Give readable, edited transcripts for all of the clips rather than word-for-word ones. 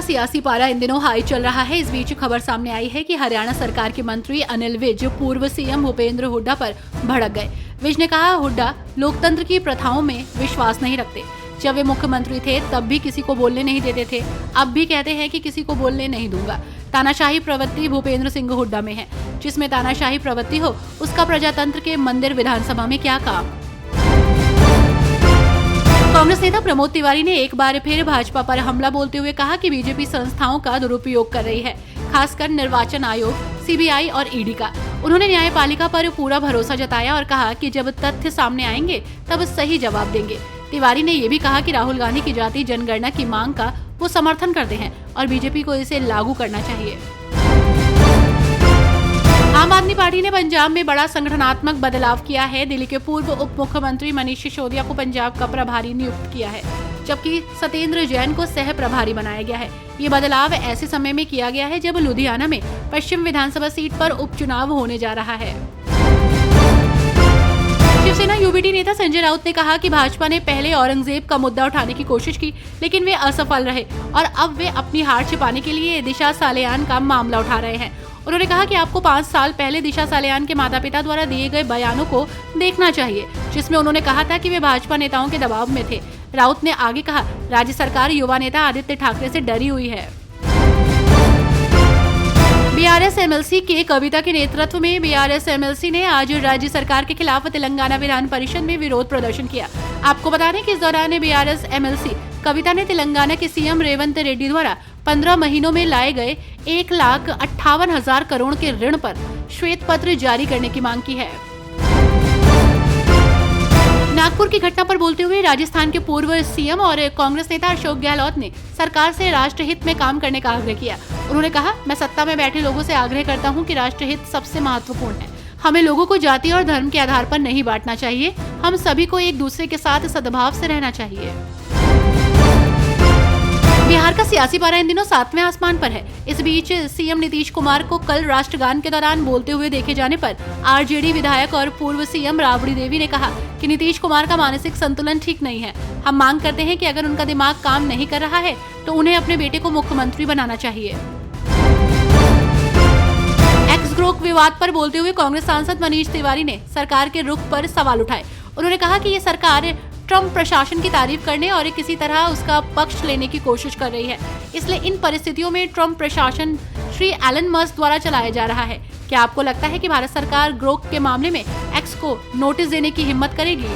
सियासी पारा इन दिनों हाई चल रहा है। इस बीच खबर सामने आई है कि हरियाणा सरकार के मंत्री अनिल विज पूर्व सीएम भूपेंद्र हुड्डा पर भड़क गए। विज ने कहा, हुड्डा लोकतंत्र की प्रथाओं में विश्वास नहीं रखते। जब वे मुख्यमंत्री थे तब भी किसी को बोलने नहीं देते थे, अब भी कहते हैं कि किसी को बोलने नहीं दूंगा। तानाशाही प्रवृत्ति भूपेंद्र सिंह हुड्डा में है। जिसमें तानाशाही प्रवृत्ति हो उसका प्रजातंत्र के मंदिर विधानसभा में क्या काम। कांग्रेस नेता प्रमोद तिवारी ने एक बार फिर भाजपा पर हमला बोलते हुए कहा कि बीजेपी संस्थाओं का दुरुपयोग कर रही है, खासकर निर्वाचन आयोग, सीबीआई और ईडी का। उन्होंने न्यायपालिका पर पूरा भरोसा जताया और कहा कि जब तथ्य सामने आएंगे तब सही जवाब देंगे। तिवारी ने ये भी कहा कि राहुल गांधी की जाति जनगणना की मांग का वो समर्थन करते हैं और बीजेपी को इसे लागू करना चाहिए। आम आदमी पार्टी ने पंजाब में बड़ा संगठनात्मक बदलाव किया है। दिल्ली के पूर्व उप मुख्यमंत्री मनीष सिसोदिया को पंजाब का प्रभारी नियुक्त किया है, जबकि सत्येंद्र जैन को सह प्रभारी बनाया गया है। ये बदलाव ऐसे समय में किया गया है जब लुधियाना में पश्चिम विधानसभा सीट पर उपचुनाव होने जा रहा है। शिवसेना यूबीटी नेता संजय राउत ने कहा कि भाजपा ने पहले औरंगजेब का मुद्दा उठाने की कोशिश की, लेकिन वे असफल रहे और अब वे अपनी हार छिपाने के लिए दिशा सालेयान का मामला उठा रहे हैं। उन्होंने कहा कि आपको 5 साल पहले दिशा सालेयान के माता पिता द्वारा दिए गए बयानों को देखना चाहिए, जिसमें उन्होंने कहा था कि वे भाजपा नेताओं के दबाव में थे। राउत ने आगे कहा, राज्य सरकार युवा नेता आदित्य ठाकरे से डरी हुई है। बीआरएस एमएलसी के कविता के नेतृत्व में बीआरएस एमएलसी ने आज राज्य सरकार के खिलाफ तेलंगाना विधान परिषद में विरोध प्रदर्शन किया। आपको बता दें कि इस दौरान बीआरएस एमएलसी कविता ने तेलंगाना के सीएम रेवंत रेड्डी द्वारा 15 महीनों में लाए गए 1,58,000 करोड़ के ऋण पर श्वेत पत्र जारी करने की मांग की है। नागपुर की घटना पर बोलते हुए राजस्थान के पूर्व सीएम और कांग्रेस नेता अशोक गहलोत ने सरकार से राष्ट्रहित में काम करने का आग्रह किया। उन्होंने कहा, मैं सत्ता में बैठे लोगों से आग्रह करता हूं कि राष्ट्रहित सबसे महत्वपूर्ण है। हमें लोगों को जाति और धर्म के आधार पर नहीं बांटना चाहिए। हम सभी को एक दूसरे के साथ सद्भाव से रहना चाहिए। बिहार का सियासी पारा इन दिनों 7वें आसमान पर है। इस बीच सीएम नीतीश कुमार को कल राष्ट्रगान के दौरान बोलते हुए देखे जाने पर आरजेडी विधायक और पूर्व सीएम राबड़ी देवी ने कहा कि नीतीश कुमार का मानसिक संतुलन ठीक नहीं है। हम मांग करते हैं कि अगर उनका दिमाग काम नहीं कर रहा है तो उन्हें अपने बेटे को मुख्यमंत्री बनाना चाहिए। एक्स ग्रोक विवाद पर बोलते हुए कांग्रेस सांसद मनीष तिवारी ने सरकार के रुख पर सवाल उठाए। उन्होंने कहा कि ये सरकार ट्रम्प प्रशासन की तारीफ करने और किसी तरह उसका पक्ष लेने की कोशिश कर रही है। इसलिए इन परिस्थितियों में ट्रम्प प्रशासन श्री एलन मस्क द्वारा चलाया जा रहा है। क्या आपको लगता है कि भारत सरकार ग्रोक के मामले में एक्स को नोटिस देने की हिम्मत करेगी?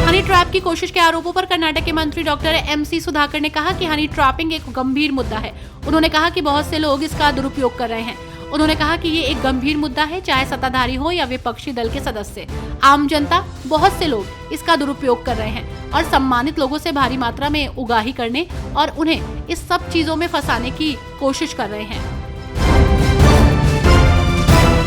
हनी ट्रैप की कोशिश के आरोपों पर कर्नाटक के मंत्री डॉक्टर एमसी सुधाकर ने कहा कि हनी ट्रैपिंग एक गंभीर मुद्दा है। उन्होंने कहा कि बहुत से लोग इसका दुरुपयोग कर रहे हैं। उन्होंने कहा कि ये एक गंभीर मुद्दा है, चाहे सत्ताधारी हो या विपक्षी दल के सदस्य। आम जनता, बहुत से लोग इसका दुरुपयोग कर रहे हैं और सम्मानित लोगों से भारी मात्रा में उगाही करने और उन्हें इस सब चीजों में फंसाने की कोशिश कर रहे हैं।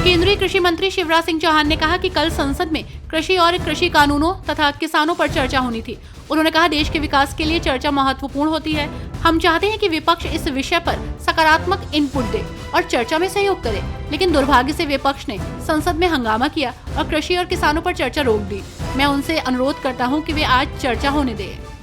केंद्रीय कृषि मंत्री शिवराज सिंह चौहान ने कहा कि कल संसद में कृषि और कृषि कानूनों तथा किसानों पर चर्चा होनी थी। उन्होंने कहा, देश के विकास के लिए चर्चा महत्वपूर्ण होती है। हम चाहते हैं कि विपक्ष इस विषय पर सकारात्मक इनपुट दे और चर्चा में सहयोग करे, लेकिन दुर्भाग्य से विपक्ष ने संसद में हंगामा किया और कृषि और किसानों पर चर्चा रोक दी। मैं उनसे अनुरोध करता हूं कि वे आज चर्चा होने दें।